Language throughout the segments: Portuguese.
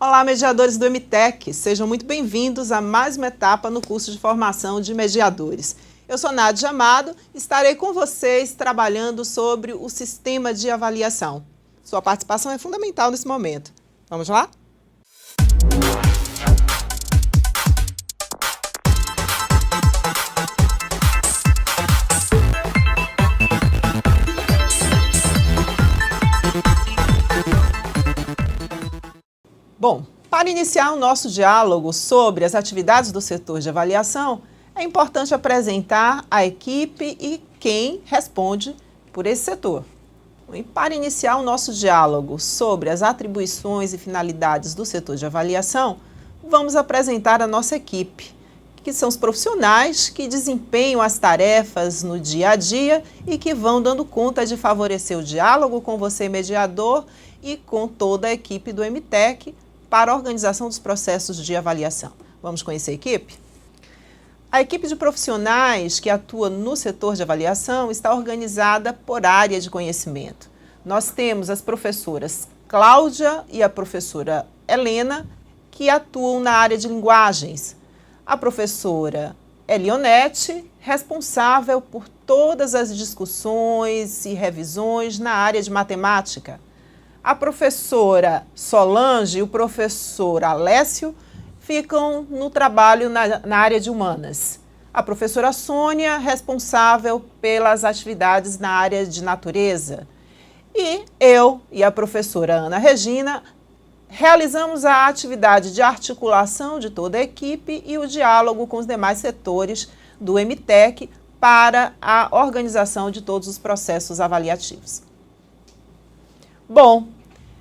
Olá, mediadores do MTech, sejam muito bem-vindos a mais uma etapa no curso de formação de mediadores. Eu sou Nádia Amado e estarei com vocês trabalhando sobre o sistema de avaliação. Sua participação é fundamental nesse momento. Vamos lá? Bom, para iniciar o nosso diálogo sobre as atividades do setor de avaliação, é importante apresentar a equipe e quem responde por esse setor. E para iniciar o nosso diálogo sobre as atribuições e finalidades do setor de avaliação, vamos apresentar a nossa equipe, que são os profissionais que desempenham as tarefas no dia a dia e que vão dando conta de favorecer o diálogo com você, mediador, e com toda a equipe do MTech, para a organização dos processos de avaliação. Vamos conhecer a equipe? A equipe de profissionais que atua no setor de avaliação está organizada por área de conhecimento. Nós temos as professoras Cláudia e a professora Helena, que atuam na área de linguagens. A professora Elionete, responsável por todas as discussões e revisões na área de matemática. A professora Solange e o professor Alessio ficam no trabalho na área de humanas. A professora Sônia, responsável pelas atividades na área de natureza. E eu e a professora Ana Regina realizamos a atividade de articulação de toda a equipe e o diálogo com os demais setores do MTech para a organização de todos os processos avaliativos. Bom,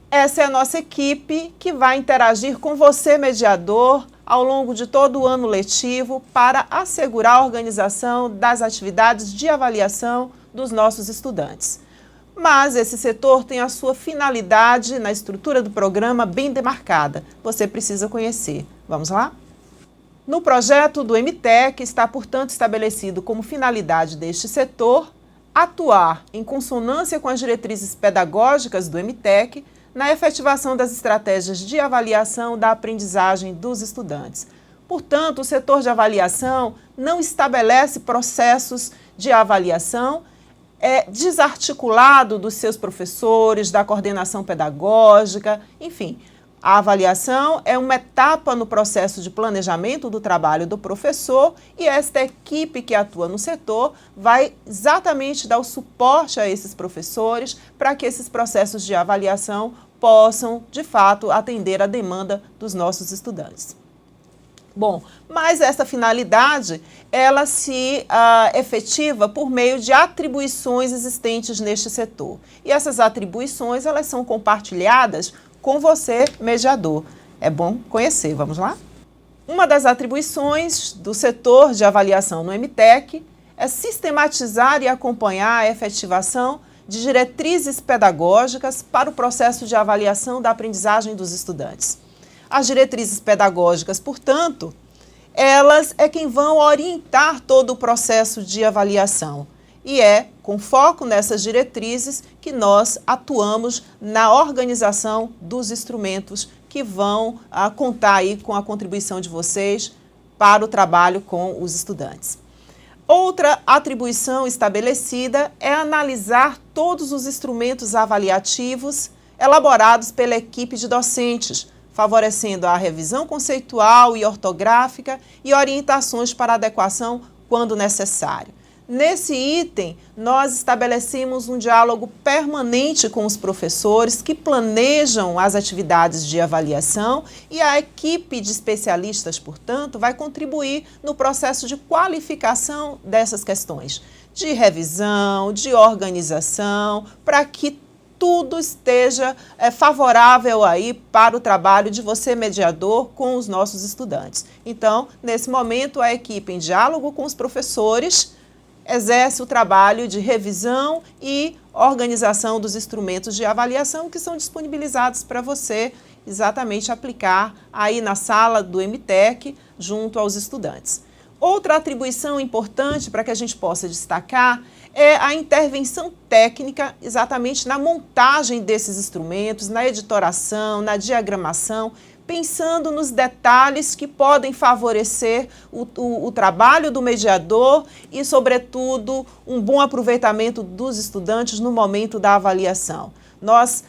essa é a nossa equipe que vai interagir com você, mediador, ao longo de todo o ano letivo para assegurar a organização das atividades de avaliação dos nossos estudantes. Mas esse setor tem a sua finalidade na estrutura do programa bem demarcada. Você precisa conhecer. Vamos lá? No projeto do MTech está, portanto, estabelecido como finalidade deste setor atuar em consonância com as diretrizes pedagógicas do MTech na efetivação das estratégias de avaliação da aprendizagem dos estudantes. Portanto, o setor de avaliação não estabelece processos de avaliação desarticulado dos seus professores, da coordenação pedagógica, enfim. A avaliação é uma etapa no processo de planejamento do trabalho do professor e esta equipe que atua no setor vai exatamente dar o suporte a esses professores para que esses processos de avaliação possam, de fato, atender a demanda dos nossos estudantes. Bom, mas essa finalidade, ela se efetiva por meio de atribuições existentes neste setor. E essas atribuições, elas são compartilhadas com você, mediador. É bom conhecer, vamos lá? Uma das atribuições do setor de avaliação no MTech é sistematizar e acompanhar a efetivação de diretrizes pedagógicas para o processo de avaliação da aprendizagem dos estudantes. As diretrizes pedagógicas, portanto, elas é quem vão orientar todo o processo de avaliação. E é com foco nessas diretrizes que nós atuamos na organização dos instrumentos que vão contar aí com a contribuição de vocês para o trabalho com os estudantes. Outra atribuição estabelecida é analisar todos os instrumentos avaliativos elaborados pela equipe de docentes, favorecendo a revisão conceitual e ortográfica e orientações para adequação quando necessário. Nesse item, nós estabelecemos um diálogo permanente com os professores que planejam as atividades de avaliação e a equipe de especialistas, portanto, vai contribuir no processo de qualificação dessas questões, de revisão, de organização, para que tudo esteja favorável aí para o trabalho de você, mediador, com os nossos estudantes. Então, nesse momento, a equipe, em diálogo com os professores, exerce o trabalho de revisão e organização dos instrumentos de avaliação que são disponibilizados para você exatamente aplicar aí na sala do MTech junto aos estudantes. Outra atribuição importante para que a gente possa destacar é a intervenção técnica exatamente na montagem desses instrumentos, na editoração, na diagramação, pensando nos detalhes que podem favorecer o trabalho do mediador e, sobretudo, um bom aproveitamento dos estudantes no momento da avaliação. Nós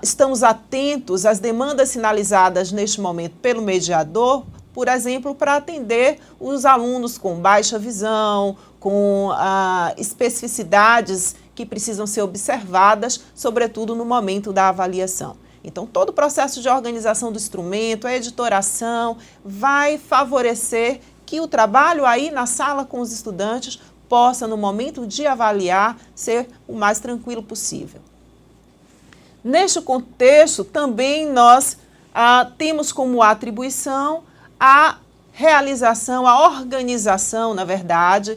estamos atentos às demandas sinalizadas neste momento pelo mediador, por exemplo, para atender os alunos com baixa visão, com especificidades que precisam ser observadas, sobretudo no momento da avaliação. Então, todo o processo de organização do instrumento, a editoração, vai favorecer que o trabalho aí na sala com os estudantes possa, no momento de avaliar, ser o mais tranquilo possível. Neste contexto, também nós temos como atribuição a realização, a organização, na verdade,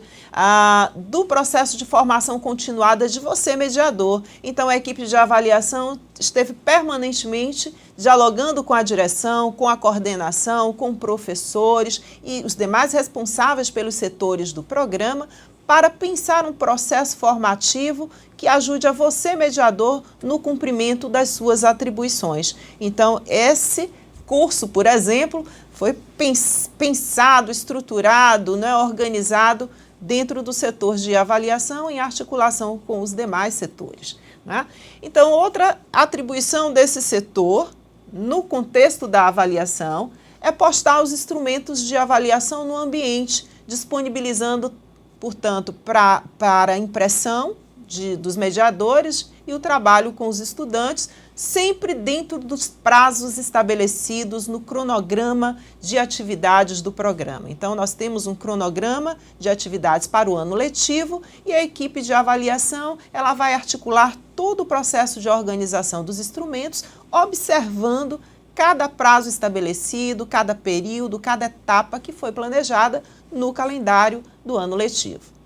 do processo de formação continuada de você, mediador. Então, a equipe de avaliação esteve permanentemente dialogando com a direção, com a coordenação, com professores e os demais responsáveis pelos setores do programa para pensar um processo formativo que ajude a você, mediador, no cumprimento das suas atribuições. Então, esse curso, por exemplo, foi pensado, estruturado, né, organizado dentro do setor de avaliação em articulação com os demais setores, né? Então, outra atribuição desse setor, no contexto da avaliação, é postar os instrumentos de avaliação no ambiente, disponibilizando, portanto, para a impressão dos mediadores e o trabalho com os estudantes, sempre dentro dos prazos estabelecidos no cronograma de atividades do programa. Então, nós temos um cronograma de atividades para o ano letivo e a equipe de avaliação ela vai articular todo o processo de organização dos instrumentos, observando cada prazo estabelecido, cada período, cada etapa que foi planejada no calendário do ano letivo.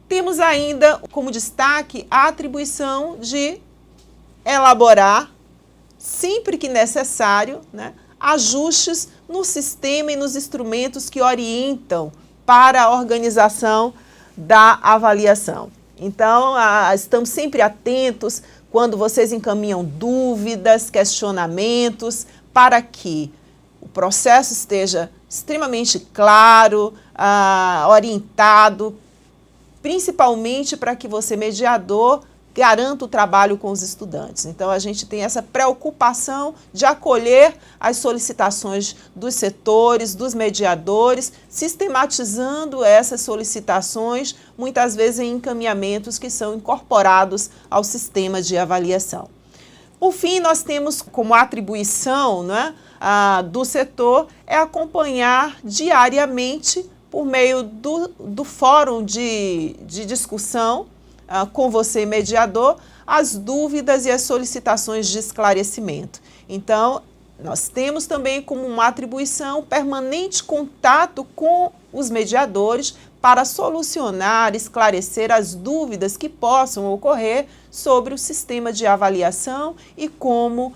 Temos ainda como destaque a atribuição de elaborar, sempre que necessário, né, ajustes no sistema e nos instrumentos que orientam para a organização da avaliação. Então, estamos sempre atentos quando vocês encaminham dúvidas, questionamentos, para que o processo esteja extremamente claro, orientado, principalmente para que você, mediador, garanta o trabalho com os estudantes. Então, a gente tem essa preocupação de acolher as solicitações dos setores, dos mediadores, sistematizando essas solicitações, muitas vezes em encaminhamentos que são incorporados ao sistema de avaliação. Por fim, nós temos como atribuição, né, do setor é acompanhar diariamente, por meio do fórum de discussão, com você, mediador, as dúvidas e as solicitações de esclarecimento. Então, nós temos também como uma atribuição permanente contato com os mediadores para solucionar, esclarecer as dúvidas que possam ocorrer sobre o sistema de avaliação e como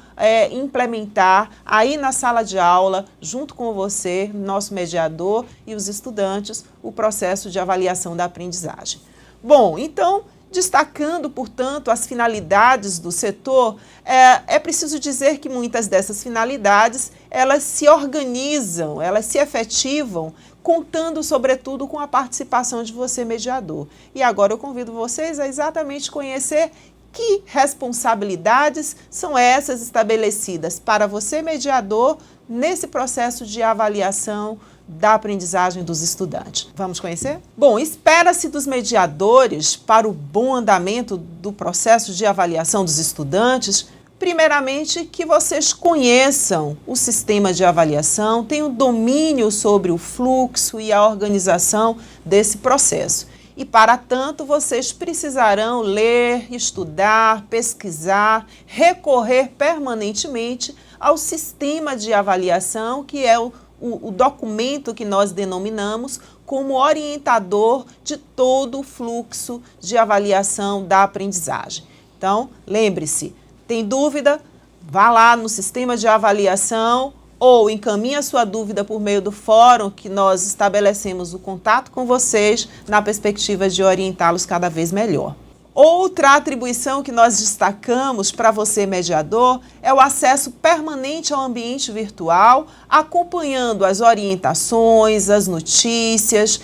implementar aí na sala de aula, junto com você, nosso mediador e os estudantes, o processo de avaliação da aprendizagem. Bom, então, destacando, portanto, as finalidades do setor, é preciso dizer que muitas dessas finalidades, elas se organizam, elas se efetivam, contando, sobretudo, com a participação de você, mediador. E agora eu convido vocês a exatamente conhecer que responsabilidades são essas estabelecidas para você, mediador, nesse processo de avaliação da aprendizagem dos estudantes. Vamos conhecer? Bom, espera-se dos mediadores para o bom andamento do processo de avaliação dos estudantes, primeiramente, que vocês conheçam o sistema de avaliação, tenham domínio sobre o fluxo e a organização desse processo. E, para tanto, vocês precisarão ler, estudar, pesquisar, recorrer permanentemente ao sistema de avaliação, que é o documento que nós denominamos como orientador de todo o fluxo de avaliação da aprendizagem. Então, lembre-se, tem dúvida? Vá lá no sistema de avaliação ou encaminhe a sua dúvida por meio do fórum que nós estabelecemos o contato com vocês na perspectiva de orientá-los cada vez melhor. Outra atribuição que nós destacamos para você, mediador, é o acesso permanente ao ambiente virtual, acompanhando as orientações, as notícias,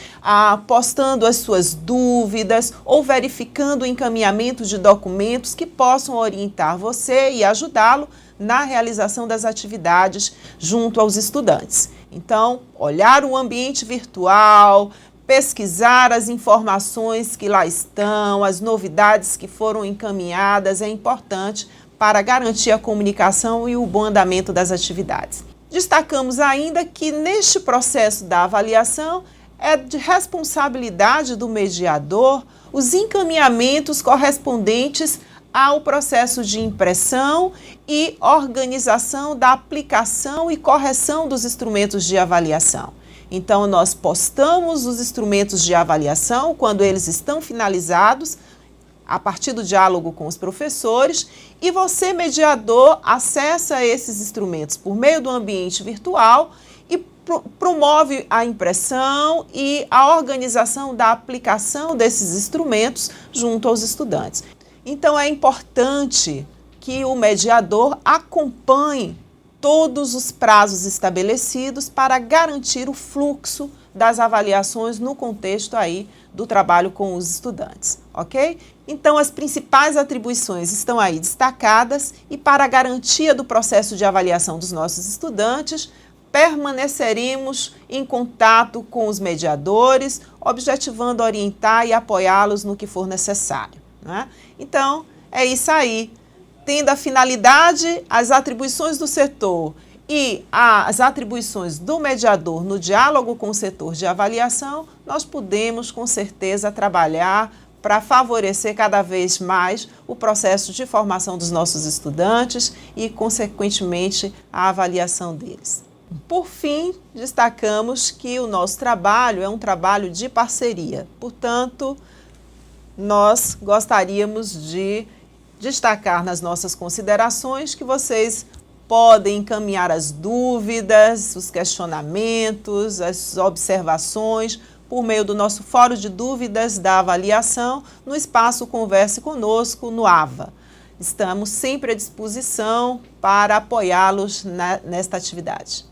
postando as suas dúvidas ou verificando o encaminhamento de documentos que possam orientar você e ajudá-lo na realização das atividades junto aos estudantes. Então, olhar o ambiente virtual, pesquisar as informações que lá estão, as novidades que foram encaminhadas é importante para garantir a comunicação e o bom andamento das atividades. Destacamos ainda que neste processo da avaliação é de responsabilidade do mediador os encaminhamentos correspondentes ao processo de impressão e organização da aplicação e correção dos instrumentos de avaliação. Então, nós postamos os instrumentos de avaliação quando eles estão finalizados, a partir do diálogo com os professores, e você, mediador, acessa esses instrumentos por meio do ambiente virtual e promove a impressão e a organização da aplicação desses instrumentos junto aos estudantes. Então, é importante que o mediador acompanhe todos os prazos estabelecidos para garantir o fluxo das avaliações no contexto aí do trabalho com os estudantes, ok? Então, as principais atribuições estão aí destacadas e para a garantia do processo de avaliação dos nossos estudantes, permaneceremos em contato com os mediadores, objetivando orientar e apoiá-los no que for necessário, né? Então, é isso aí. Tendo a finalidade, as atribuições do setor e as atribuições do mediador no diálogo com o setor de avaliação, nós podemos, com certeza, trabalhar para favorecer cada vez mais o processo de formação dos nossos estudantes e, consequentemente, a avaliação deles. Por fim, destacamos que o nosso trabalho é um trabalho de parceria. Portanto, nós gostaríamos de destacar nas nossas considerações que vocês podem encaminhar as dúvidas, os questionamentos, as observações por meio do nosso fórum de dúvidas da avaliação no espaço Converse Conosco no AVA. Estamos sempre à disposição para apoiá-los nesta atividade.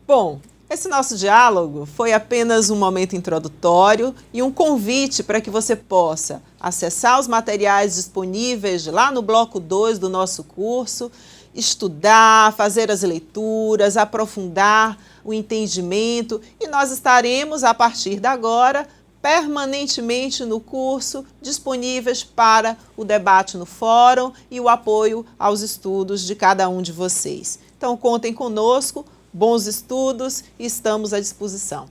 Bom, esse nosso diálogo foi apenas um momento introdutório e um convite para que você possa acessar os materiais disponíveis lá no bloco 2 do nosso curso, estudar, fazer as leituras, aprofundar o entendimento e nós estaremos, a partir de agora, permanentemente no curso, disponíveis para o debate no fórum e o apoio aos estudos de cada um de vocês. Então, contem conosco. Bons estudos e estamos à disposição.